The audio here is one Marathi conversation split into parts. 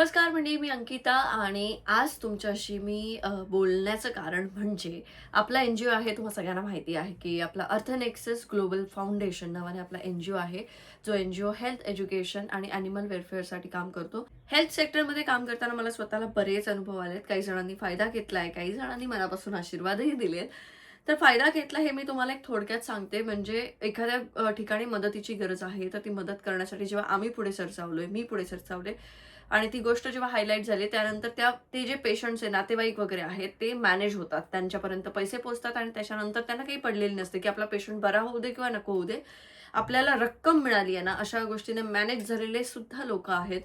नमस्कार मंडळी, मी अंकिता आणि आज तुमच्याशी मी बोलण्याचं कारण म्हणजे आपला एन-जी-ओ आहे. तुम्हाला सगळ्यांना माहिती आहे की आपला अर्थ नेक्सस ग्लोबल फाउंडेशन नावाने आपला एन-जी-ओ आहे. जो एन-जी-ओ हेल्थ, एज्युकेशन आणि ॲनिमल वेलफेअरसाठी काम करतो. हेल्थ सेक्टरमध्ये काम करताना मला स्वतःला बरेच अनुभव आलेत. काही जणांनी फायदा घेतलाय, काही जणांनी मनापासून आशीर्वादही दिलेत. तर फायदा घेतला हे मी तुम्हाला एक थोडक्यात सांगते. म्हणजे एखाद्या ठिकाणी मदतीची गरज आहे, तर ती मदत करण्यासाठी जेव्हा आम्ही पुढे सरसावलोय, मी पुढे सरसावले आणि ती गोष्ट जेव्हा हायलाइट झाली त्यानंतर ते जे पेशंट्स आहे, नातेवाईक वगैरे आहेत, ते मॅनेज होतात. त्यांच्यापर्यंत पैसे पोहोचतात आणि त्याच्यानंतर त्यांना काही पडलेली नसते, की आपला पेशंट बरा होऊ दे किंवा नको होऊ दे. आपल्याला रक्कम मिळाली आहे ना, अशा गोष्टीने मॅनेज झालेले सुद्धा लोकं आहेत.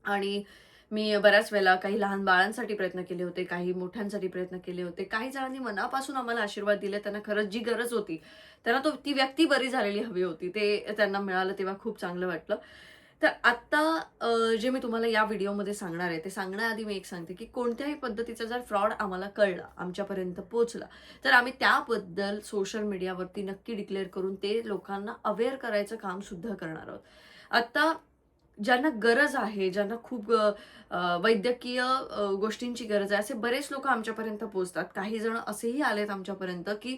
आणि मी बऱ्याच वेळेला काही लहान बाळांसाठी प्रयत्न केले होते, काही मोठ्यांसाठी प्रयत्न केले होते. काही जणांनी मनापासून आम्हाला आशीर्वाद दिले. त्यांना खरंच जी गरज होती, त्यांना ती व्यक्ती बरी झालेली हवी होती. ते त्यांना मिळालं तेव्हा खूप चांगलं वाटलं. तर आत्ता जे मी तुम्हाला या व्हिडिओमध्ये सांगणार आहे, ते सांगण्याआधी मी एक सांगते, की कोणत्याही पद्धतीचा जर फ्रॉड आम्हाला कळला, आमच्यापर्यंत पोहोचला, तर आम्ही त्याबद्दल सोशल मीडियावरती नक्की डिक्लेअर करून ते लोकांना अवेअर करायचं काम सुद्धा करणार आहोत. आता ज्यांना गरज आहे, ज्यांना खूप वैद्यकीय गोष्टींची गरज आहे, असे बरेच लोकं आमच्यापर्यंत पोहोचतात. काही जण असेही आलेत आमच्यापर्यंत, की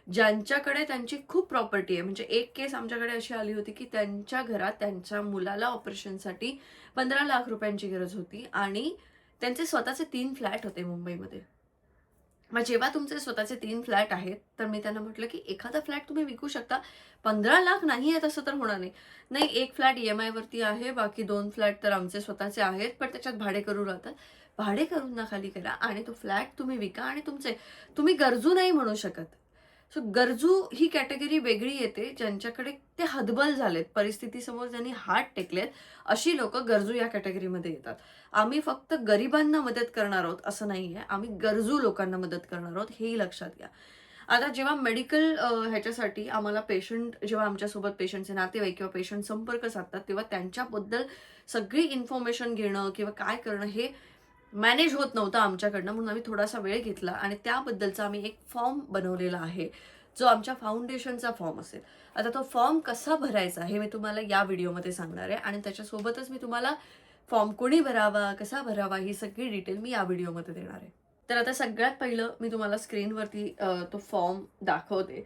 ज्यांच्याकडे त्यांची खूप प्रॉपर्टी आहे. म्हणजे एक केस आमच्याकडे अशी आली होती, की त्यांच्या घरात त्यांच्या मुलाला ऑपरेशनसाठी 15 लाख रुपयांची गरज होती आणि त्यांचे स्वतःचे 3 फ्लॅट होते मुंबईमध्ये. मग जेव्हा तुमचे स्वतःचे 3 फ्लॅट आहेत, तर मी त्यांना म्हटलं, की एखादा फ्लॅट तुम्ही विकू शकता. 15 लाख नाही आहेत असं तर होणार नाही. नाही, एक फ्लॅट ई-एम-आयवरती आहे, बाकी 2 फ्लॅट तर आमचे स्वतःचे आहेत, पण त्याच्यात भाडेकरू राहतात. भाडेकरूंना खाली करा आणि तो फ्लॅट तुम्ही विका आणि तुम्ही गरजू नाही म्हणू शकत. सो गरजू ही कॅटेगरी वेगळी येते, ज्यांच्याकडे ते हतबल झालेत, परिस्थितीसमोर ज्यांनी हात टेकलेत, अशी लोकं गरजू या कॅटेगरीमध्ये येतात. आम्ही फक्त गरिबांना मदत करणार आहोत असं नाहीये. आम्ही गरजू लोकांना मदत करणार आहोत, हेही लक्षात घ्या. आता जेव्हा मेडिकल ह्याच्यासाठी आम्हाला जेव्हा आमच्यासोबत पेशंटचे नातेवाईक किंवा पेशंट संपर्क साधतात, तेव्हा त्यांच्याबद्दल सगळी इन्फॉर्मेशन घेणं किंवा काय करणं हे मॅनेज होत नव्हतं आमच्याकडनं. म्हणून आम्ही थोडासा वेळ घेतला आणि त्याबद्दलचा आम्ही एक फॉर्म बनवलेला आहे, जो आमच्या फाउंडेशनचा फॉर्म असेल. आता तो फॉर्म कसा भरायचा हे मी तुम्हाला या व्हिडिओमध्ये सांगणार आहे आणि त्याच्यासोबतच मी तुम्हाला फॉर्म कोणी भरावा, कसा भरावा ही सगळी डिटेल मी या व्हिडिओमध्ये देणार आहे. तर आता सगळ्यात पहिलं मी तुम्हाला स्क्रीनवरती तो फॉर्म दाखवते.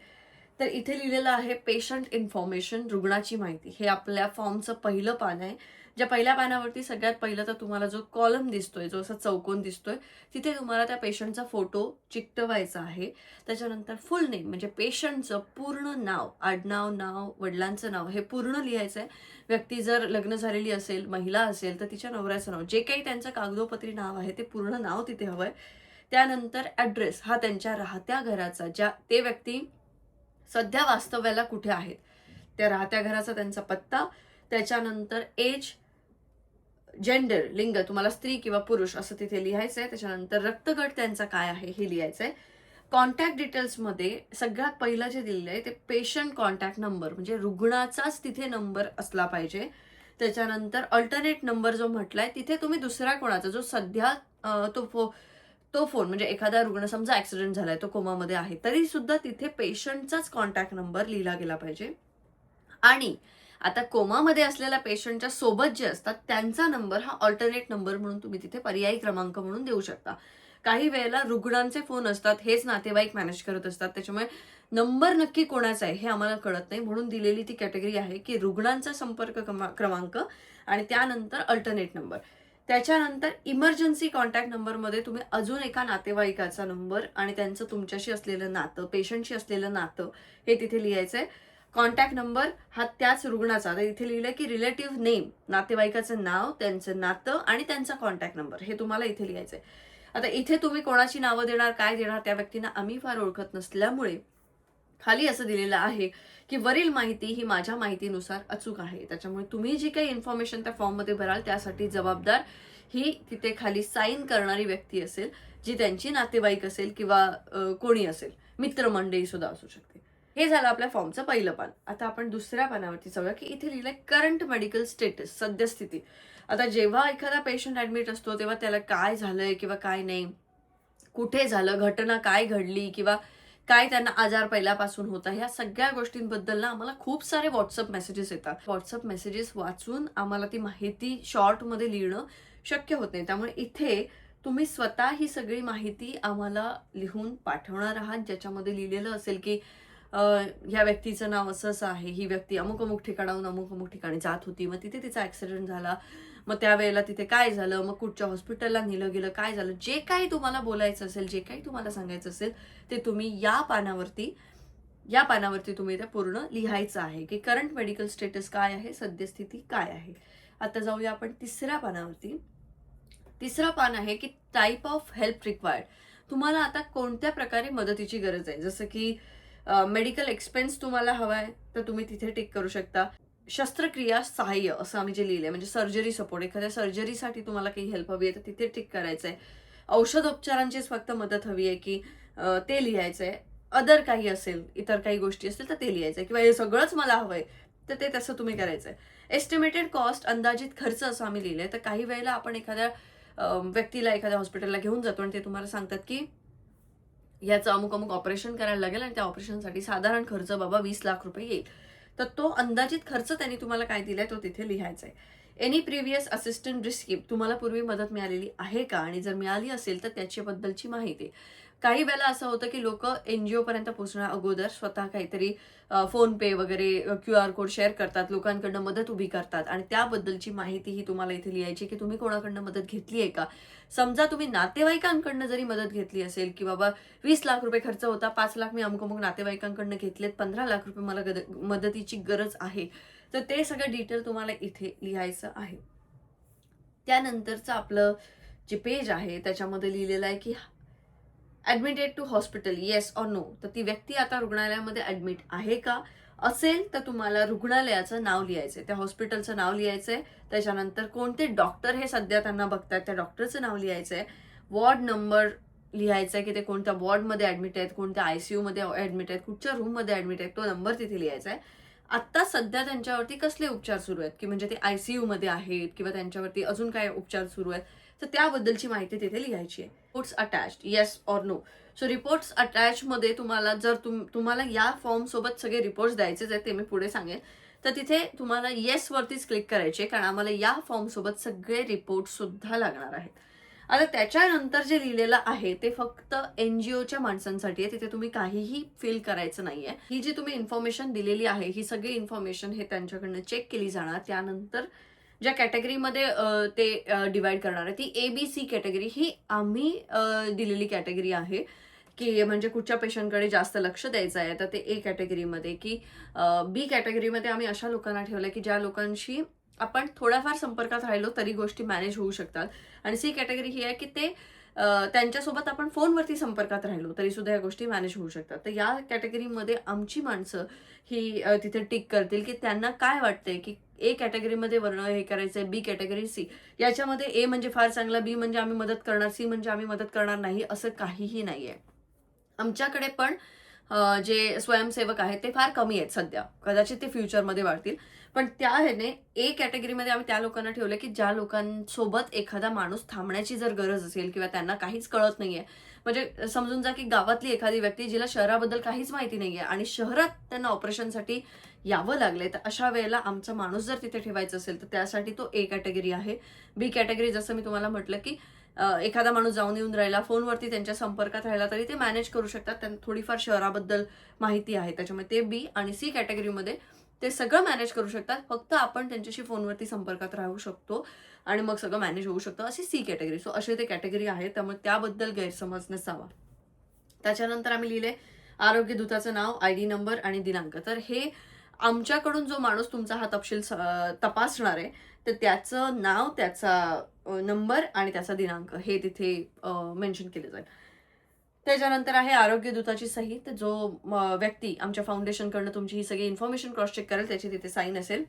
तर इथे लिहिलेलं आहे पेशंट इन्फॉर्मेशन, रुग्णाची माहिती. हे आपल्या फॉर्मचं पहिलं पान आहे. ज्या पहिल्या पानावरती सगळ्यात पहिलं तर तुम्हाला जो कॉलम दिसतोय, जो असा चौकोन दिसतोय, तिथे तुम्हाला त्या पेशंटचा फोटो चिकटवायचा आहे. त्याच्यानंतर फुल नेम म्हणजे पेशंटचं पूर्ण नाव, आडनाव, नाव, वडिलांचं नाव हे पूर्ण लिहायचं आहे. व्यक्ती जर लग्न झालेली असेल, महिला असेल, तर तिच्या नवऱ्याचं नाव, जे काही त्यांचं कागदोपत्री नाव आहे, ते पूर्ण नाव तिथे हवंय. त्यानंतर ॲड्रेस हा त्यांच्या राहत्या घराचा, ते व्यक्ती सध्या वास्तव्याला कुठे आहेत, त्या राहत्या घराचा त्यांचा पत्ता, त्याच्यानंतर एज, जेंडर, लिंग तुम्हाला स्त्री किंवा पुरुष असं तिथे लिहायचंय. त्याच्यानंतर रक्तगट त्यांचा काय आहे हे लिहायचंय. कॉन्टॅक्ट डिटेल्समध्ये सगळ्यात पहिलं जे दिलेलं आहे ते पेशंट कॉन्टॅक्ट नंबर म्हणजे रुग्णाचाच तिथे नंबर असला पाहिजे. त्याच्यानंतर अल्टरनेट नंबर जो म्हटलाय तिथे तुम्ही दुसऱ्या कोणाचा जो सध्या तो फोन म्हणजे एखादा रुग्ण समजा ॲक्सिडेंट झालाय, तो कोमामध्ये आहे, तरी सुद्धा तिथे पेशंटचाच कॉन्टॅक्ट नंबर लिहिला गेला पाहिजे. आणि आता कोमामध्ये असलेल्या पेशंटच्या सोबत जे असतात त्यांचा नंबर हा अल्टरनेट नंबर म्हणून तुम्ही तिथे पर्यायी क्रमांक म्हणून देऊ शकता. काही वेळेला रुग्णांचे फोन असतात, हेच नातेवाईक मॅनेज करत असतात. त्याच्यामुळे नंबर नक्की कोणाचा आहे हे आम्हाला कळत नाही. म्हणून दिलेली ती कॅटेगरी आहे की रुग्णांचा संपर्क क्रमांक आणि त्यानंतर अल्टरनेट नंबर. त्याच्यानंतर इमर्जन्सी कॉन्टॅक्ट नंबरमध्ये तुम्ही अजून एका नातेवाईकाचा नंबर आणि त्यांचं तुमच्याशी असलेलं नातं, पेशंटशी असलेलं नातं हे तिथे लिहायचंय. कॉन्टॅक्ट नंबर हा त्याच रुग्णाचा. आता इथे लिहिलंय की रिलेटिव्ह नेम, नातेवाईकाचं नाव, त्यांचं नातं आणि त्यांचा कॉन्टॅक्ट नंबर हे तुम्हाला इथे लिहायचंय. आता इथे तुम्ही कोणाची नावं देणार, काय देणार, त्या व्यक्तींना आम्ही फार ओळखत नसल्यामुळे खाली असं दिलेलं आहे की वरील माहिती ही माझ्या माहितीनुसार अचूक आहे. त्याच्यामुळे तुम्ही जी काही इन्फॉर्मेशन त्या फॉर्ममध्ये भराल त्यासाठी जबाबदार ही तिथे खाली साईन करणारी व्यक्ती असेल, जी त्यांची नातेवाईक असेल किंवा कोणी असेल, मित्रमंडळी सुद्धा असू शकते. हे झालं आपल्या फॉर्मचं पहिलं पान. आता आपण दुसऱ्या पानावरती जाऊया की इथे लिहिलंय करंट मेडिकल स्टेटस, सद्यस्थिती. आता जेव्हा एखादा पेशंट ऍडमिट असतो तेव्हा त्याला काय झालंय किंवा काय नाही, कुठे झालं, घटना काय घडली किंवा काय त्यांना आजार पहिल्यापासून होता, ह्या सगळ्या गोष्टींबद्दल ना आम्हाला खूप सारे WhatsApp मेसेजेस येतात. WhatsApp मेसेजेस वाचून आम्हाला ती माहिती शॉर्टमध्ये लिहिणं शक्य होत नाही. त्यामुळे इथे तुम्ही स्वतः ही सगळी माहिती आम्हाला लिहून पाठवणार आहात, ज्याच्यामध्ये लिहिलेलं असेल की ह्या व्यक्तीचं नाव असं-असं आहे. ही व्यक्ती अमुक-अमुक ठिकाणाहून अमुक-अमुक ठिकाणी जात होती. मग तिथे तिचा ॲक्सिडेंट झाला. मग त्यावेळेला तिथे काय झालं? मग कुठच्या हॉस्पिटलला नेलं गेलं? काय झालं? जे काही तुम्हाला बोलायचं असेल, जे काही तुम्हाला सांगायचं असेल, ते तुम्ही या पानावरती तुम्ही ते पूर्ण लिहायचं आहे, की करंट मेडिकल स्टेटस काय आहे? सद्यस्थिती काय आहे? आता जाऊया आपण तिसऱ्या पानावरती. तिसरं पान आहे, की टाइप ऑफ हेल्प रिक्वायर्ड. तुम्हाला आता कोणत्या प्रकारे मदतीची गरज आहे. जसं की मेडिकल एक्सपेन्स तुम्हाला हवा आहे, तर तुम्ही तिथे टिक करू शकता. शस्त्रक्रिया सहाय्य असं आम्ही जे लिहिलंय, म्हणजे सर्जरी सपोर्ट, एखाद्या सर्जरीसाठी तुम्हाला काही हेल्प हवी आहे, तर तिथे टिक करायचं आहे. औषधोपचारांचीच फक्त मदत हवी आहे, की ते लिहायचं आहे. अदर काही असेल, इतर काही गोष्टी असतील, तर ते लिहायचं आहे किंवा हे सगळंच मला हवंय, तर ते तसं तुम्ही करायचं आहे. एस्टिमेटेड कॉस्ट, अंदाजित खर्च असं आम्ही लिहिलंय. तर काही वेळेला आपण एखाद्या व्यक्तीला एखाद्या हॉस्पिटलला घेऊन जातो आणि ते तुम्हाला सांगतात, की याचं अमुक-अमुक ऑपरेशन करायला लागेल आणि त्या ऑपरेशनसाठी साधारण खर्च बाबा 20 लाख रुपये येईल. तर तो अंदाजित खर्च त्यांनी तुम्हाला काय दिलाय तो तिथे लिहायचा आहे. एनी प्रिव्हियस असिस्टंट रिस्कीप, तुम्हाला पूर्वी मदत मिळालेली आहे का? आणि जर मिळाली असेल तर त्याच्याबद्दलची माहिती. काही वेळेला असं होतं की लोकं एन-जी-ओ पर्यंत पोहोचण्या अगोदर स्वतः काहीतरी फोन पे वगैरे क्यूआर कोड शेअर करतात, लोकांकडनं मदत उभी करतात आणि त्याबद्दलची माहिती ही तुम्हाला इथे लिहायची, की तुम्ही कोणाकडनं मदत घेतली आहे का? समजा तुम्ही नातेवाईकांकडनं जरी मदत घेतली असेल, की बाबा 20 लाख रुपये खर्च होता, 5 लाख मी अमुक-अमुक नातेवाईकांकडनं घेतलेत, 15 लाख रुपये मला मदतीची गरज आहे. तर ते सगळं डिटेल तुम्हाला इथे लिहायचं आहे. त्यानंतरचं आपलं जे पेज आहे त्याच्यामध्ये लिहिलेलं आहे, की admitted to hospital, yes or no. तर ती व्यक्ती आता रुग्णालयामध्ये ॲडमिट आहे का? असेल तर तुम्हाला रुग्णालयाचं नाव लिहायचंय, त्या हॉस्पिटलचं नाव लिहायचंय. त्याच्यानंतर कोणते डॉक्टर हे सध्या त्यांना बघतायत, त्या डॉक्टरचं नाव लिहायचंय. वॉर्ड नंबर लिहायचा की ते कोणत्या वॉर्डमध्ये ॲडमिट आहेत, कोणत्या आयसीयूमध्ये ॲडमिट आहेत, कुठच्या रूममध्ये ॲडमिट आहेत, तो नंबर तिथे लिहायचा आहे. आत्ता सध्या त्यांच्यावरती कसले उपचार सुरू आहेत, की म्हणजे ते आयसीयूमध्ये आहेत किंवा त्यांच्यावरती अजून काय उपचार सुरू आहेत, तर त्याबद्दलची माहिती तिथे लिहायची आहे. Reports attached, yes or no. So reports अटॅचमध्ये तुम्हाला जर तुम्हाला या फॉर्म सोबत सगळे रिपोर्ट्स द्यायचेच आहेत, ते मी पुढे सांगेन. तर तिथे तुम्हाला येस वरतीच क्लिक करायचे, कारण आम्हाला या फॉर्म सोबत सगळे रिपोर्ट सुद्धा लागणार आहेत. आता त्याच्यानंतर जे लिहिलेलं आहे ते फक्त एन-जी-ओच्या माणसांसाठी आहे. तिथे तुम्ही काहीही फिल करायचं नाहीये. ही जी तुम्ही इन्फॉर्मेशन दिलेली आहे, ही सगळी इन्फॉर्मेशन हे त्यांच्याकडनं चेक केली जाणार. त्यानंतर ज्या कॅटेगरीमध्ये ते डिव्हाईड करणार आहे, ती ए-बी-सी कॅटेगरी ही आम्ही दिलेली कॅटेगरी आहे, की म्हणजे कुठच्या पेशंटकडे जास्त लक्ष द्यायचं आहे. तर ते ए कॅटेगरीमध्ये, की बी कॅटेगरीमध्ये आम्ही अशा लोकांना ठेवलं, की ज्या लोकांशी आपण थोड्याफार संपर्कात राहिलो तरी गोष्टी मॅनेज होऊ शकतात. आणि सी कॅटेगरी ही आहे, की ते त्यांच्यासोबत आपण फोनवरती संपर्कात राहिलो तरी सुद्धा या गोष्टी मॅनेज होऊ शकतात. तर या कॅटेगरीमध्ये आमची माणसं ही तिथे टिक करतील, की त्यांना काय वाटतंय, की ए कॅटेगरीमध्ये वर्ण हे करायचंय, बी कॅटेगरी सी. याच्यामध्ये ए म्हणजे फार चांगला, बी म्हणजे आम्ही मदत करणार, सी म्हणजे आम्ही मदत करणार नाही, असं काहीही नाहीये. आमच्याकडे पण जे स्वयंसेवक आहेत ते फार कमी आहेत सध्या. कदाचित ते फ्युचरमध्ये वाढतील. पण त्या ह्याने ए कॅटेगरीमध्ये आम्ही त्या लोकांना ठेवलं, की ज्या लोकांसोबत एखादा माणूस थांबण्याची जर गरज असेल किंवा त्यांना काहीच कळत नाहीये. म्हणजे समजून जा, की गावातली एखादी व्यक्ती जिला शहराबद्दल काहीच माहिती नाहीये आणि शहरात त्यांना ऑपरेशनसाठी यावं लागलंय. तर अशा वेळेला आमचा माणूस जर तिथे ठेवायचा असेल, तर त्यासाठी तो ए कॅटेगरी आहे. बी कॅटेगरी जसं मी तुम्हाला म्हटलं, की एखादा माणूस जाऊन येऊन राहिला, फोनवरती त्यांच्या संपर्कात राहिला तरी ते मॅनेज करू शकतात. त्यांना थोडीफार शहराबद्दल माहिती आहे. त्याच्यामुळे ते बी आणि सी कॅटेगरीमध्ये ते सगळं मॅनेज करू शकतात. फक्त आपण त्यांच्याशी फोनवरती संपर्कात राहू शकतो आणि मग सगळं मॅनेज होऊ शकतं, अशी सी कॅटेगरी. सो असे ते कॅटेगरी आहे. त्यामुळे त्याबद्दल गैरसमज नसावा. त्याच्यानंतर आम्ही लिहिले आरोग्य दूताचं नाव, आयडी नंबर आणि दिनांक. तर हे आमच्याकडून जो माणूस तुमचा हा तपशील तपासणार आहे, तर त्याचं नाव, त्याचा नंबर आणि त्याचा दिनांक हे तिथे मेन्शन केले जाईल. त्याच्यानंतर आहे आरोग्य दूताची सही. तर जो व्यक्ती आमच्या फाउंडेशनकडनं तुमची ही सगळी इन्फॉर्मेशन क्रॉस चेक करेल, त्याची तिथे साईन असेल.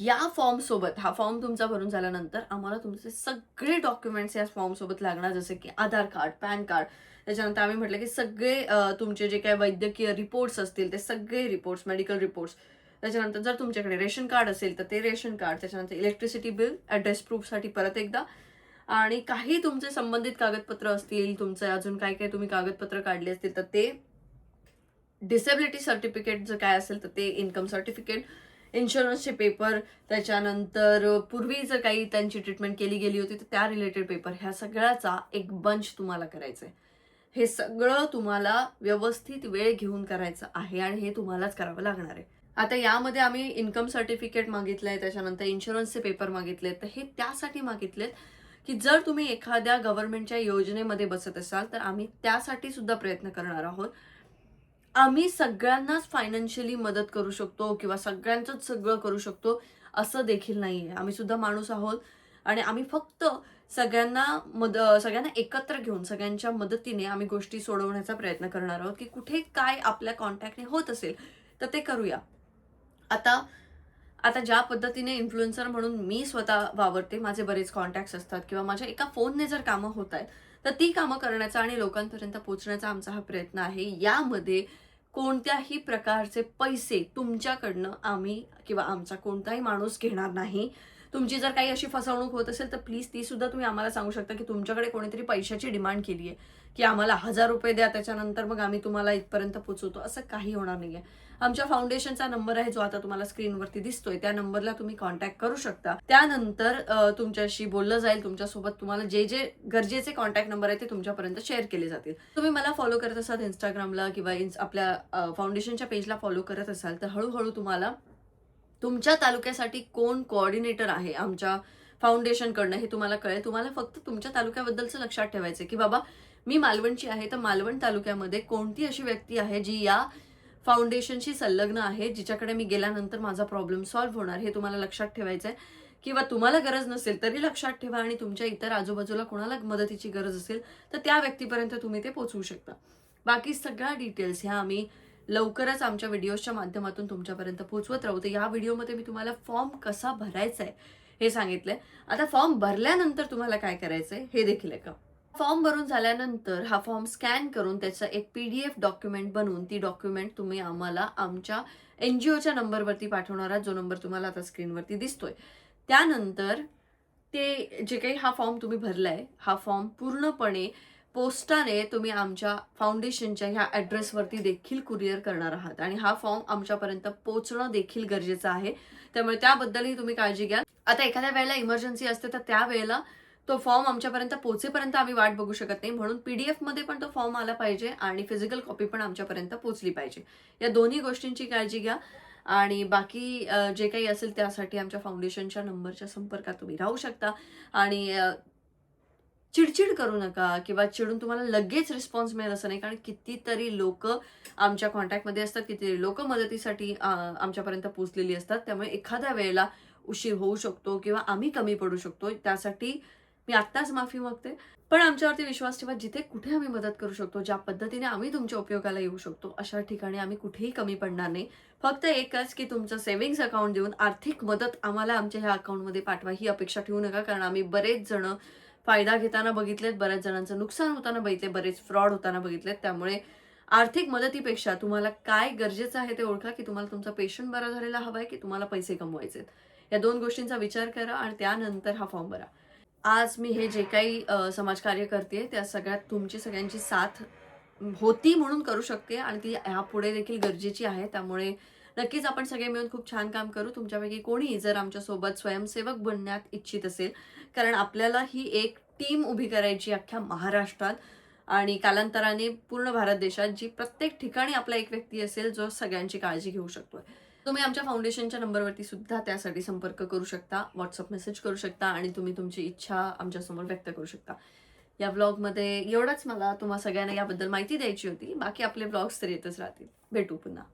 या फॉर्म सोबत, हा फॉर्म तुमचा भरून झाल्यानंतर आम्हाला तुमचे सगळे डॉक्युमेंट्स या फॉर्म सोबत लागणार, जसे की आधार कार्ड, पॅन कार्ड. त्याच्यानंतर आम्ही म्हटलं की सगळे तुमचे जे काही वैद्यकीय रिपोर्ट्स असतील ते सगळे रिपोर्ट्स, मेडिकल रिपोर्ट्स. त्याच्यानंतर जर तुमच्याकडे रेशन कार्ड असेल तर ते रेशन कार्ड. त्याच्यानंतर इलेक्ट्रिसिटी बिल, ॲड्रेस प्रूफसाठी परत एकदा, आणि काही तुमचे संबंधित कागदपत्र असतील, तुमचे अजून काय काय तुम्ही कागदपत्र काढले असतील तर ते, डिसेबिलिटी सर्टिफिकेट जर काय असेल तर ते, इन्कम सर्टिफिकेट, इन्शुरन्सचे पेपर, त्याच्यानंतर पूर्वी जर काही त्यांची ट्रीटमेंट केली गेली होती तर त्या रिलेटेड पेपर, ह्या सगळ्याचा एक बंच तुम्हाला करायचं आहे. हे सगळं तुम्हाला व्यवस्थित वेळ घेऊन करायचं आहे आणि हे तुम्हालाच करावं लागणार आहे. आता यामध्ये आम्ही इन्कम सर्टिफिकेट मागितलंय, त्याच्यानंतर इन्शुरन्सचे पेपर मागितलेत. तर हे त्यासाठी मागितलेत की जर तुम्ही एखाद्या गव्हर्नमेंटच्या योजनेमध्ये बसत असाल तर आम्ही त्यासाठी सुद्धा प्रयत्न करणार आहोत. आम्ही सगळ्यांनाच फायनान्शियली मदत करू शकतो किंवा सगळ्यांचंच सगळं करू शकतो असं देखील नाहीये. आम्ही सुद्धा माणूस आहोत आणि आम्ही फक्त सगळ्यांना एकत्र घेऊन सगळ्यांच्या मदतीने आम्ही गोष्टी सोडवण्याचा प्रयत्न करणार आहोत, की कुठे काय आपल्या कॉन्टॅक्टने होत असेल तर ते करूया. आता आता ज्या पद्धतीने इन्फ्लुएन्सर म्हणून मी स्वतः वावरते, माझे बरेच कॉन्टॅक्ट्स असतात किंवा माझ्या एका फोनने जर कामं होत आहेत, तर ती कामं करण्याचा आणि लोकांपर्यंत पोहोचण्याचा आमचा हा प्रयत्न आहे. यामध्ये कोणत्याही प्रकारचे पैसे तुमच्याकडनं आम्ही किंवा आमचा कोणताही माणूस घेणार नाही. तुमची जर काही अशी फसवणूक होत असेल, तर प्लीज ती सुद्धा तुम्ही आम्हाला सांगू शकता, की तुमच्याकडे कोणीतरी पैशाची डिमांड केली आहे, की आम्हाला ₹1000 द्या, त्याच्यानंतर मग आम्ही तुम्हाला इथपर्यंत पोहोचवतो. असं काही होणार नाहीये. आमच्या फाउंडेशनचा नंबर आहे जो आता तुम्हाला स्क्रीनवरती दिसतोय, त्या नंबरला तुम्ही कॉन्टॅक्ट करू शकता. त्यानंतर तुमच्याशी बोललं जाईल, तुमच्यासोबत तुम्हाला जे जे गरजेचे कॉन्टॅक्ट नंबर आहेत ते तुमच्यापर्यंत शेअर केले जातील. तुम्ही मला फॉलो करत असाल Instagramला किंवा आपल्या फाउंडेशनच्या पेजला फॉलो करत असाल, तर हळूहळू तुम्हाला तुमच्या तालुक्यासाठी कोण कोऑर्डिनेटर आहे आमच्या फाउंडेशनकडनं हे तुम्हाला कळेल. तुम्हाला फक्त तुमच्या तालुक्याबद्दलचं लक्षात ठेवायचं की बाबा मी मालवणची आहे, तर मालवण तालुक्यामध्ये कोणती अशी व्यक्ती आहे जी या फाउंडेशनशी संलग्न आहे, जिच्याकडे मी गेल्यानंतर माझा प्रॉब्लेम सॉल्व्ह होणार, हे तुम्हाला लक्षात ठेवायचं आहे. किंवा तुम्हाला गरज नसेल तरी लक्षात ठेवा आणि तुमच्या इतर आजूबाजूला कोणाला मदतीची गरज असेल तर त्या व्यक्तीपर्यंत तुम्ही ते पोहोचवू शकता. बाकी सगळ्या डिटेल्स ह्या आम्ही लवकरच आमच्या व्हिडिओच्या माध्यमातून तुमच्यापर्यंत पोहोचवत राहू. तर या व्हिडिओमध्ये मी तुम्हाला फॉर्म कसा भरायचा आहे हे सांगितलंय. आता फॉर्म भरल्यानंतर तुम्हाला काय करायचंय हे देखील आहे का. फॉर्म भरून झाल्यानंतर हा फॉर्म स्कॅन करून त्याचं एक PDF डॉक्युमेंट बनवून ती डॉक्युमेंट तुम्ही आम्हाला आमच्या NGOच्या नंबरवरती पाठवणार आहात, जो नंबर तुम्हाला आता स्क्रीनवरती दिसतोय. त्यानंतर ते जे काही हा फॉर्म तुम्ही भरलाय, हा फॉर्म पूर्णपणे पोस्टाने तुम्ही आमच्या फाउंडेशनच्या ह्या ॲड्रेसवरती देखील कुरिअर करणार आहात आणि हा फॉर्म आमच्यापर्यंत पोहोचणं देखील गरजेचं आहे. त्यामुळे त्याबद्दलही तुम्ही काळजी घ्या. आता एखाद्या वेळेला इमर्जन्सी असते तर त्यावेळेला तो फॉर्म आमच्यापर्यंत पोहोचेपर्यंत आम्ही वाट बघू शकत नाही. म्हणून PDF मध्ये पण तो फॉर्म आला पाहिजे आणि फिजिकल कॉपी पण आमच्यापर्यंत पोहोचली पाहिजे. या दोन्ही गोष्टींची काळजी घ्या आणि बाकी जे काही असेल त्यासाठी आमच्या फाउंडेशनच्या नंबरच्या संपर्कात तुम्ही राहू शकता आणि चिडचिड करू नका किंवा चिडून तुम्हाला लगेच रिस्पॉन्स मिळेल असं नाही. कारण कितीतरी लोकं आमच्या कॉन्टॅक्टमध्ये असतात, कितीतरी लोकं मदतीसाठी आमच्यापर्यंत पोहोचलेली असतात. त्यामुळे एखाद्या वेळेला उशीर होऊ शकतो किंवा आम्ही कमी पडू शकतो. त्यासाठी मी आत्ताच माफी मागते. पण आमच्यावरती विश्वास ठेवा, जिथे कुठे आम्ही मदत करू शकतो, ज्या पद्धतीने आम्ही तुमच्या उपयोगाला येऊ शकतो, अशा ठिकाणी आम्ही कुठेही कमी पडणार नाही. फक्त एकच की तुमचं सेव्हिंग्ज अकाउंट देऊन आर्थिक मदत आम्हाला आमच्या ह्या अकाउंटमध्ये पाठवा ही अपेक्षा ठेवू नका. कारण आम्ही बरेच जण फायदा घेताना बघितलेत, बऱ्याच जणांचं नुकसान होताना बघितले, बरेच फ्रॉड होताना बघितलेत. त्यामुळे आर्थिक मदतीपेक्षा तुम्हाला काय गरजेचं आहे ते ओळखा, की तुम्हाला तुमचा पेशंट बरा झालेला हवाय की तुम्हाला पैसे कमवायचे आहेत. या 2 गोष्टींचा विचार करा आणि त्यानंतर हा फॉर्म भरा. आज मी हे जे काही समाजकार्य करतेय त्या सगळ्यात तुमची सगळ्यांची साथ होती म्हणून करू शकते आणि ती ह्यापुढे देखील गरजेची आहे. त्यामुळे नक्कीच आपण सगळे मिळून खूप छान काम करू. तुमच्यापैकी कोणी जर आमच्यासोबत स्वयंसेवक बनण्यात इच्छित असेल, कारण आपल्याला ही एक टीम उभी करायची अख्ख्या महाराष्ट्रात आणि कालांतराने पूर्ण भारत देशात, जी प्रत्येक ठिकाणी आपला एक व्यक्ती असेल जो सगळ्यांची काळजी घेऊ शकतोय. तुम्ही आमच्या फाउंडेशनच्या नंबरवरती सुद्धा त्यासाठी संपर्क करू शकता, व्हॉट्सअप मेसेज करू शकता आणि तुम्ही तुमची इच्छा आमच्यासमोर व्यक्त करू शकता. या व्लॉगमध्ये एवढंच मला तुम्हा सगळ्यांना याबद्दल माहिती द्यायची होती. बाकी आपले व्लॉग्स तर येतच राहतील. भेटू पुन्हा.